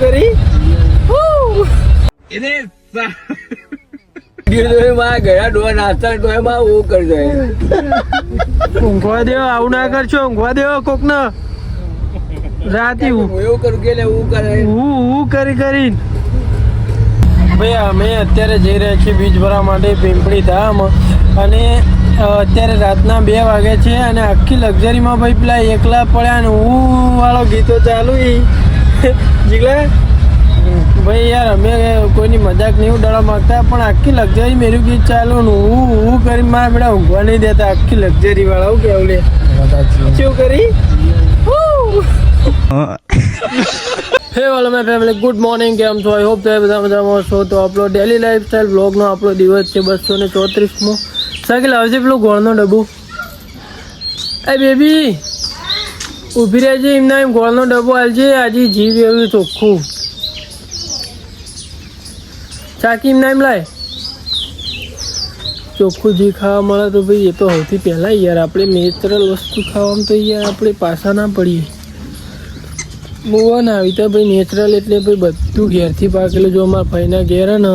કરી એને ગયા ડોહા નાસ્તા ડોહામાં હું કરજો ઊંઘવા દેવો, આવું ના કરશો. ઊંઘવા દેવો કોક ને રાતે એવું કરું કે હું કરે હું કરી ભાઈ અમે અત્યારે જઈ રહ્યા છીએ બીજ ભરવા માટે પીંપળી ધામ. અને અત્યારે રાતના 2 વાગ્યા છે અને આખી લક્ઝરીમાં ભાઈ પેલા એકલા પડ્યા ને હું વાળો ગીતો ચાલુ જીગલા ભાઈ યાર અમે કોઈની મજાક નહીં ઉડાડવા માંગતા પણ આખી લક્ઝરી મેરું ગીત ચાલુ ને હું કરી મારા બેટા ઊંઘવા નહીં દેતા આખી લક્ઝરી વાળા. હું કેવું લે શું કરી હે વાલો માય ફેમિલી, ગુડ મોર્નિંગ. કેમ છો? આઈ હોપ તમે બધા મજામાં છો. તો આપણો ડેલી લાઈફસ્ટાઈલ બ્લોગનો આપણો દિવસ છે 234મો. સાયકલ આવશે પેલું ગોળનો ડબ્બો. એ બેબી ઊભી રહેજે, એમના એમ ગોળનો ડબ્બો આવજે. આજે જીવ એવું ચોખ્ખું ચાકી એમના એમ લાય ચોખ્ખું જી ખાવા મળે તો ભાઈ એ તો સૌથી પહેલાં યાર આપણે નેચરલ વસ્તુ ખાવામાં તો યાર આપણે પાછા ના પડીએ. બહુ ના આવી તો ભાઈ નેચરલ એટલે ભાઈ બધું ઘેરથી પાકેલું. જો અમારા ભાઈના ઘેર ને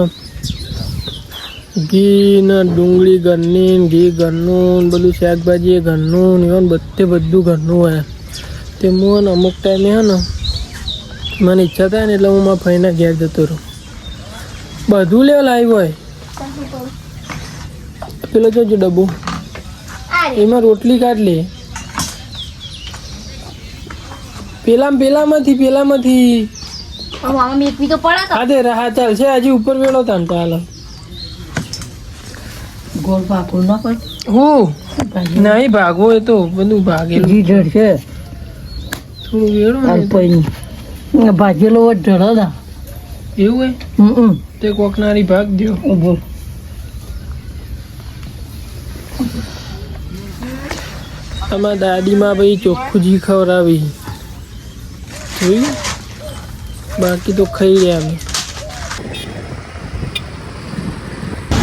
ઘી ને ડુંગળી ઘરની, ઘી ઘરનું, બધું શાકભાજી એ ઘરનું, ને બધું ઘરનું હોય. તે હું ને અમુક ટાઈમે હે ને મને ઈચ્છા થાય ને એટલે હું મારા ભાઈના ઘેર જતો રહું. બધું લેવા લાવ્યું હોય પેલો જોજો ડબ્બો, એમાં રોટલી કાઢ લે. પેલામાંથી હા ચાલશે. આજે ઉપર વેળો તાન ચાલો ગોળ ભાગવું ના પડે. હું નહીં ભાગવો, એ તો બધું ભાગેલું છે થોડું વેળો ભાગેલો ઢળા એવું હોય તે કોકનારી ભાગ દો. આમાં દાદીમાં ભાઈ ચોખ્ખું જી ખવડાવી જોયું, બાકી તો ખાઈ રહ્યા અમે.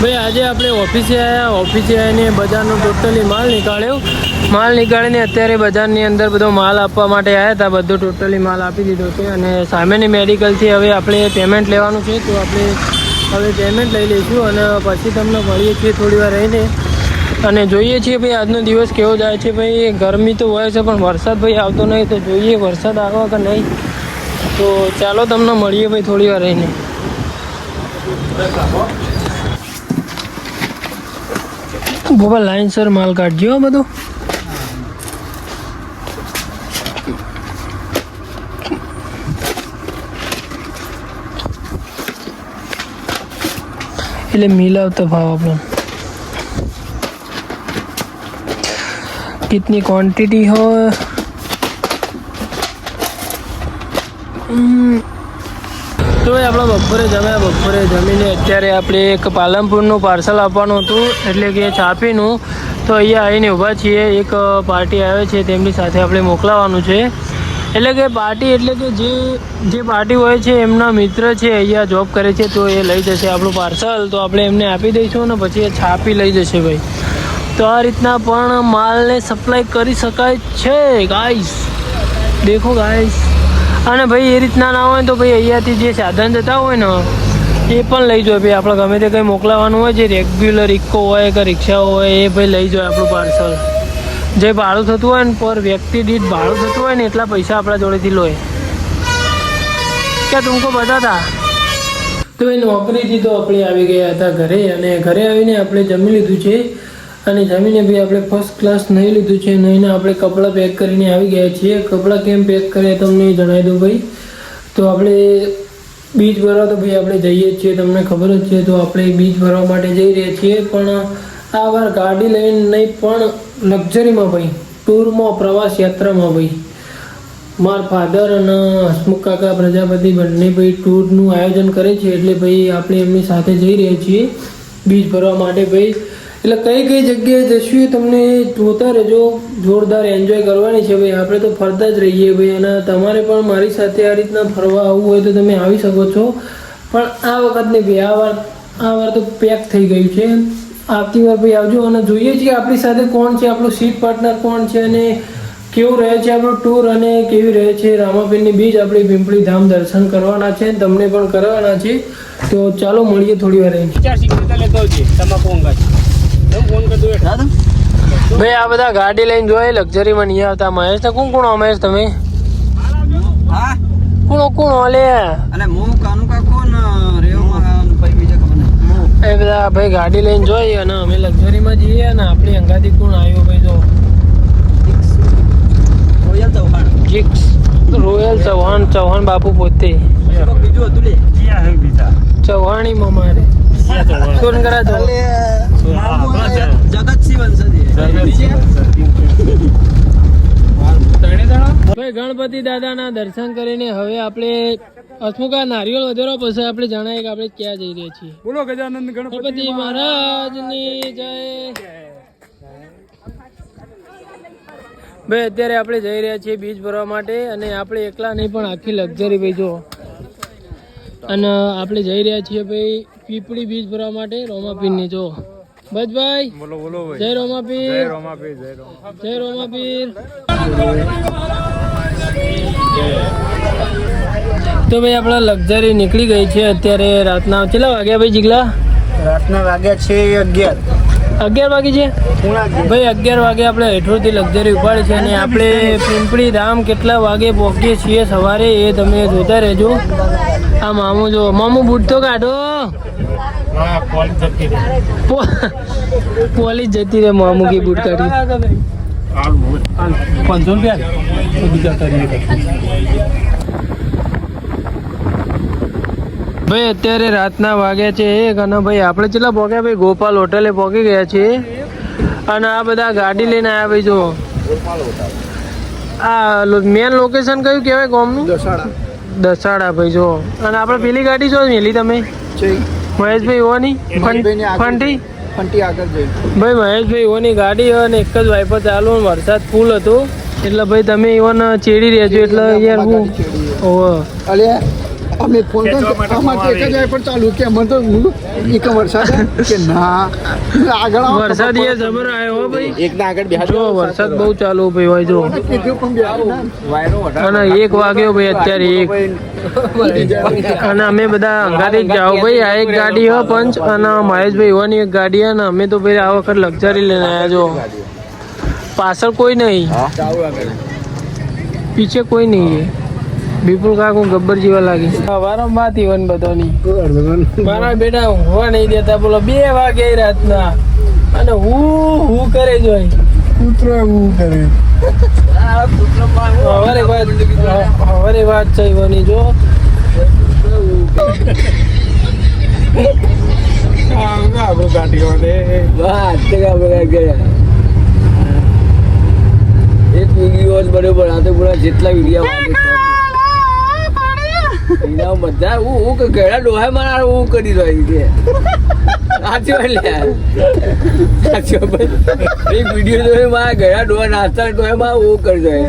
ભાઈ આજે આપણે ઓફિસે આવીને બજારનો ટોટલી માલ નીકાળીને અત્યારે બજારની અંદર બધો માલ આપવા માટે આવ્યા હતા. બધો ટોટલી માલ આપી દીધો છે અને સામેની મેડિકલથી હવે આપણે પેમેન્ટ લેવાનું છે. તો આપણે હવે પેમેન્ટ લઈ લઈશું અને પછી તમને મળીએ છીએ થોડી વાર રહીને અને જોઈએ છીએ ભાઈ આજનો દિવસ કેવો જાય છે. ભાઈ ગરમી તો હોય છે પણ વરસાદ ભાઈ આવતો નહીં, તો જોઈએ વરસાદ આવે કે નહીં. તો ચાલો તમને મળીએ ભાઈ થોડી વાર રહીને. બાબા લાઈનસર માલ કાઢજો બધો. એટલે મિલાવતો ભાવ આપણને कितनी क्वांटिटी हो. તો આપણે બપોરે જમીને અત્યારે આપણે એક પાલનપુરનું પાર્સલ આપવાનું હતું એટલે કે છાપીનું. તો અહીંયા આવીને ઊભા છીએ. એક પાર્ટી આવે છે તેમની સાથે આપણે મોકલાવાનું છે. એટલે કે પાર્ટી એટલે કે જે પાર્ટી હોય છે એમના મિત્ર છે, અહીંયા જોબ કરે છે, તો એ લઈ જશે આપણું પાર્સલ. તો આપણે એમને આપી દઈશું ને પછી એ છાપી લઈ જશે ભાઈ. તો આ રીતના પણ માલને સપ્લાય કરી શકાય છે ગાઈસ, દેખો ગાઈસ. અને ભાઈ એ રીતના ના હોય તો ભાઈ અહીંયાથી જે સાધન જતા હોય ને એ પણ લઈ જાય ભાઈ. આપણે ગમે તે કંઈ મોકલાવાનું હોય, જે રેગ્યુલર ઇકો હોય કે રિક્ષા હોય એ ભાઈ લઈ જાય આપણું પાર્સલ. જે ભાડું થતું હોય ને પર વ્યક્તિ દીઠ ભાડું થતું હોય ને એટલા પૈસા આપણા જોડેથી લો. ક્યાં તુમકો બતા હતા. તો એ નોકરીથી તો આપણે આવી ગયા હતા ઘરે અને ઘરે આવીને આપણે જમી લીધું છે. અને જમીને ભાઈ આપણે ફર્સ્ટ ક્લાસ નહીં લીધું છે. નહીંને આપણે કપડાં પેક કરીને આવી ગયા છીએ. કપડાં કેમ પેક કર્યા તમને જણાવી દઉં ભાઈ. તો આપણે બીચ ભરવા તો ભાઈ આપણે જઈએ જ છીએ, તમને ખબર જ છે. તો આપણે બીચ ભરવા માટે જઈ રહ્યા છીએ પણ આ વાર ગાડી લઈને નહીં પણ લક્ઝરીમાં ભાઈ, ટૂરમાં, પ્રવાસ યાત્રામાં ભાઈ. મારા ફાધર અને હસમુખ કાકા પ્રજાપતિ બંને ભાઈ ટૂરનું આયોજન કરે છે એટલે ભાઈ આપણે એમની સાથે જઈ રહ્યા છીએ બીચ ભરવા માટે ભાઈ. એટલે કઈ જગ્યાએ જશું એ તમને જોતા રહેજો. જોરદાર એન્જોય કરવાની છે ભાઈ. આપણે તો ફરતા જ રહીએ ભાઈ. અને તમારે પણ મારી સાથે આ રીતના ફરવા આવવું હોય તો તમે આવી શકો છો. પણ આ વખત નહીં ભાઈ, આ વાર તો પેક થઈ ગયું છે. આવતી વાર ભાઈ આવજો અને જોઈએ છીએ આપણી સાથે કોણ છે, આપણું સીટ પાર્ટનર કોણ છે અને કેવું રહે છે આપણું ટૂર અને કેવી રહે છે રામાપીરની બીજ આપણે પિંપળી ધામ દર્શન કરવાના છે તમને પણ કરવાના છે તો ચાલો મળીએ થોડી વાર રહીને. ભાઈ આ બધા ગાડી લઈને જોઈએ લક્ઝરીમાં નહીં આવતા. મહેશ ને કોણ કોણ મહેશ તમે કોણ લે એ બધા ભાઈ ગાડી લઈને જોઈએ અને અમે લક્ઝરીમાં જઈએ અને આપણી અંગાથી કોણ આવ્યો ભાઈ તો રોયલ ચૌહાણ બાપુ પોતે ચૌહાણી મમારે કોણ કરા તો ભાઈ ગણપતિ દાદાના દર્શન કરીને હવે આપણે હસમુખા નારિયેળ વધેરો પછી આપણે જણાય કે આપણે ક્યાં જઈ રહ્યા છીએ. બોલો ગજાનંદ ગણપતિ મહારાજની જય. ભાઈ અત્યારે આપણે જઈ રહ્યા છીએ બીજ ભરવા માટે અને આપણે એકલા નહીં પણ આખી લક્ઝરી ભાઈ જો અને આપણે જઈ રહ્યા છીએ ભાઈ પીપળી બીજ ભરવા માટે રોમાપીરની જો બજભાઈ બોલો બોલો ભાઈ જય રોમાપીર જય રોમાપીર જય રોમાપીર. તો ભાઈ આપણા લક્ઝરી નીકળી ગઈ છે અત્યારે રાતના કેટલા વાગ્યા ભાઈ જીગલા? રાતના વાગ્યા છે 11 વાગે છે ભાઈ 11 વાગે આપણે હેઠળથી લક્ઝરી ઉપાડી છે અને આપણે પિંપળી ધામ કેટલા વાગે પહોંચીએ છીએ સવારે એ તમે જોતા રહેજો. આ મામુ જો મામુ બૂટ તો કાઢો પોલીસ જતી રે મામુ की बूट काटी 500 ભાઈ અત્યારે રાતના વાગ્યા છે 1 અને ભાઈ આપણે કેટલા પહોંચ્યા ભાઈ ગોપાલ હોટલે પહોંચી ગયા છે અને આ બધા ગાડી લઈને આવ્યા ભાઈ જો આ મેન લોકેશન કયું કહેવાય ગામનું? દસાડા ભાઈ જો. અને આપણે પેલી ગાડી જો મેલી તમે મહેશભાઈ ઓની ફંટી ભાઈ મહેશભાઈ ઓની ગાડી અને એક જ વાઇપર ચાલુ વરસાદ ફૂલ હતો એટલે ભાઈ તમે ઇવન ચેડી રહેજો એટલે યાર હું અમે ફોન અમારે એક જ વાઇપર ચાલુ કે અમે તો એક વરસાદ કે ના આગળ વરસાદ યાર જબર આવ્યો હો ભાઈ એક ના આગળ બેહજો વરસાદ બહુ ચાલુ ભાઈ હોય જો અને 1 વાગ્યો ભાઈ અત્યારે 1 અને અમે બધા અંગાથી જ જાઓ ભાઈ. આ એક ગાડી હો પંચ અને મહેશભાઈ ઓની એક ગાડી અને અમે તો ભાઈ આ વખત લક્ઝરી લઈને આવ્યા જો પાછળ કોઈ નહીં પીછે કોઈ નહીં વિપુલ કાકુ ગબ્બર જેવા લાગે વારંવાર ઈવન બધાની મારા બેટા ઊંઘવા નહીં દેતા બોલો 2 વાગે રાતના અને હું કરે જોઈ કૂતરો એવું કરે હવારે વાત છે ઈવનની જો આપણું ગાડીઓ એક વિડીયો જ બરોબર આ તો પૂરા જેટલા વિડીયો બધા હું ઘેડા ડોહા મારા હું કરી રહ્યો કે સાચી વાત લે સાચી વાત એક વિડીયો જોઈ મારા ઘેડા ડોહા નાસ્તા ડોહા માં હું કરી રહ્યો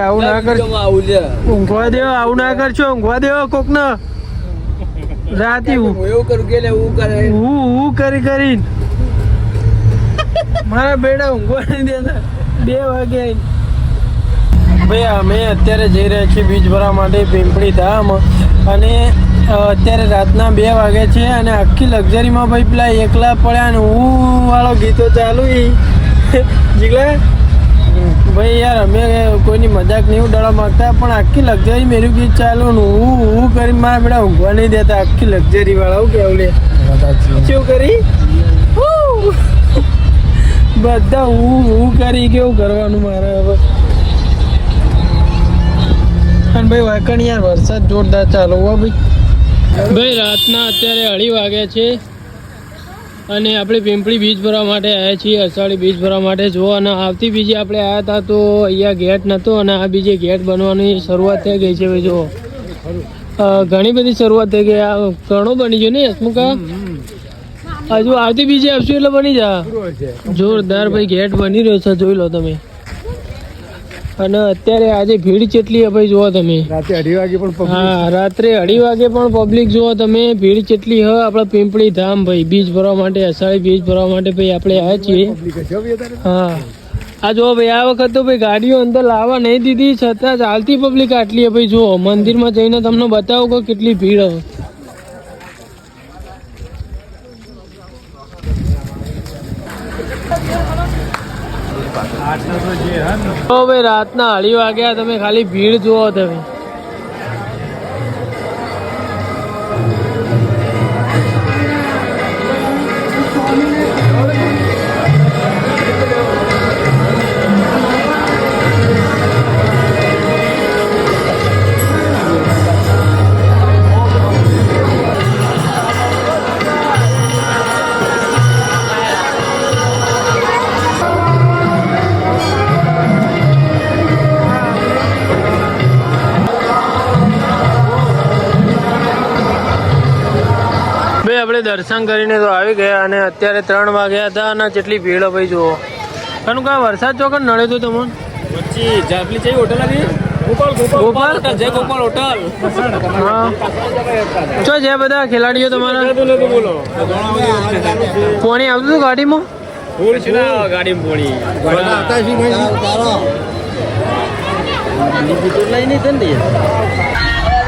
આવું ના કરજો આવું છે ઊંઘવા દેવો આવું ના કરશો ઊંઘવા દેવો કોક ને રાતે હું એવું કરું કે હું કરે હું કરી મારા બેડા ઊંઘવા નહીં દેતા 2 વાગે ભાઈ અમે અત્યારે જઈ રહ્યા છીએ બીજ ભરવા માટે પિંપળી ધામ અને અત્યારે રાતના 2 વાગે છે અને આખી લક્ઝરીમાં ભાઈ પેલા એકલા પડ્યા અને હું વાળો ગીતો ચાલુ જીગલા ભાઈ યાર અમે કોઈની મજાક નહીં ઉડાડવા માંગતા પણ આખી લક્ઝરી મેરું ગીત ચાલુ ને હું કરી મારા બેડા ઊંઘવા નહીં દેતા આખી લક્ઝરી વાળા હું કેવું લે શું કરી બધા હું કરી કેવું કરવાનું મારે હવે અને ભાઈ વાકણ યાર વરસાદ જોરદાર ચાલુ હો ભાઈ રાતના અત્યારે 2:30 વાગ્યા છે અને આપણે પિંપળી બીજ ભરવા માટે આવ્યા છીએ અષાઢી બીજ ભરવા માટે જો અને આવતી બીજી આપણે આવ્યા હતા તો અહીંયા ગેટ નહોતો અને આ બીજે ગેટ બનવાની શરૂઆત થઈ ગઈ છે ભાઈ જો ઘણી બધી શરૂઆત થઈ ગઈ આ ઘણો બની ગયો ને હસમુખા હજુ આવતી બીજી આવશું એટલે બની જા જોરદાર ભાઈ ગેટ બની રહ્યો છે જોઈ લો તમે અને અત્યારે આજે ભીડ કેટલી ભાઈ જુઓ તમે. રાતે 2:30 વાગે પણ public. હા રાત્રે 2:30 વાગે પણ પબ્લિક જુઓ તમે, ભીડ કેટલી હ આપણા પિંપળી ધામ ભાઈ બીજ ભરવા માટે, અષાઢી બીજ ભરવા માટે ભાઈ આપણે આવ્યા છીએ. public હશે હવે અત્યારે. હા આ જુઓ ભાઈ આ વખત તો ભાઈ ગાડીઓ અંદર લાવવા નહીં દીધી છતાં ચાલતી પબ્લિક આટલી ભાઈ જુઓ. મંદિરમાં જઈને તમને બતાવો કે કેટલી ભીડ હવે. તો ભાઈ રાતના 2:30 વાગ્યા તમે ખાલી ભીડ જુઓ તમે. ભાઈ આપણે દર્શન કરીને તો આવી ગયા અને અત્યારે 3 વાગ્યા હતા અને જેટલી ભીડ ભાઈ જુઓ. કારણ કે વરસાદ ચોકન નડે તો તમને ગોપાલ જય ગોપાલ હોટલ. હા ચો જે બધા ખેલાડીઓ તમારા પોણી આવતું હતું ગાડીમાં.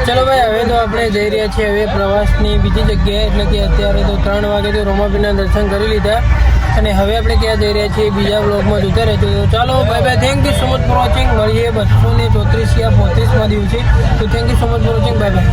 ચલો ભાઈ હવે તો આપણે જઈ રહ્યા છીએ હવે પ્રવાસની બીજી જગ્યાએ, એટલે કે અત્યારે તો 3 વાગે તો રોમાપીરના દર્શન કરી લીધા અને હવે આપણે ક્યાં જઈ રહ્યા છીએ બીજા બ્લોગમાં જોતા રહેજો. તો ચાલો bye bye, thank you so much for watching. મળીએ 234 યા 35માં દિવસે. તો thank you so much for watching, bye bye.